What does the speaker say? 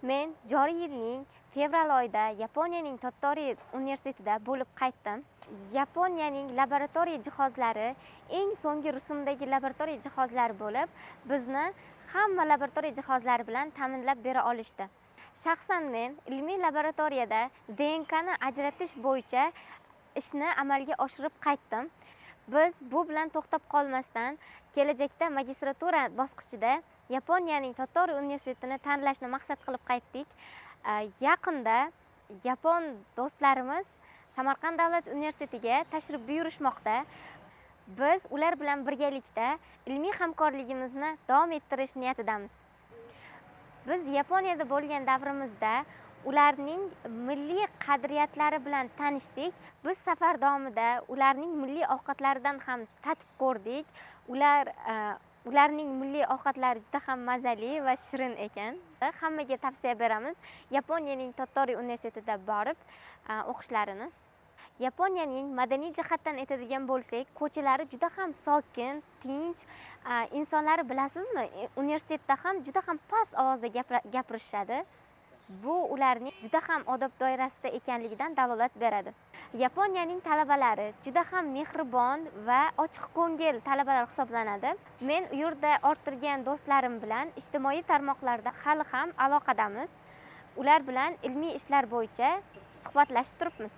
Men joriy yilning fevral oyida Yaponiyaning Tottori universitetida bo'lib qaytdim. Yaponiyaning laboratoriya jihozlari eng so'nggi rusumdagi laboratoriya jihozlari bo'lib, bizni hamma laboratoriya jihozlari bilan ta'minlab bera olishdi. Shaxsan men ilmiy laboratoriyada DNKni ajratish bo'yicha ishni amalga oshirib qaytdim. Biz bu bilan to'xtab qolmasdan kelajakda magistratura bosqichida Yaponiyaning Tottori universitetini tanlashni maqsad qilib qaytdik. Yaqinda yapon do'stlarimiz Samarqand davlat universitetiga tashrif buyurishmoqda. Biz ular bilan birgalikda ilmiy hamkorligimizni davom ettirish niyatidamiz. Biz Yaponiyada bo'lgan davrimizda ularning milliy qadriyatlari bilan tanishdik. Biz safar davomida ularning milliy ovqatlaridan ham tatib ko'rdik. Ularning milliy ovqatlari juda ham mazali va shirin ekan. Hammaga tavsiya beramiz Yaponiyaning Tottori universitetida borib o'qishlarini. Yaponiyaning madaniy jihatdan aytadigan bo'lsak, ko'chalari juda ham sokin, tinch, insonlari bilasizmi, universitetda ham juda ham past ovozda gapirishadi. Bu ularning juda ham odob doirasida ekanligidan dalolat beradi. Yaponiyaning talabalari juda ham mehribon va ochiqko'ngil talabalar hisoblanadi. Men u yerda orttirgan do'stlarim bilan ijtimoiy tarmoqlarda hali ham aloqadamiz. Ular bilan ilmiy ishlar bo'yicha suhbatlashib turibmiz.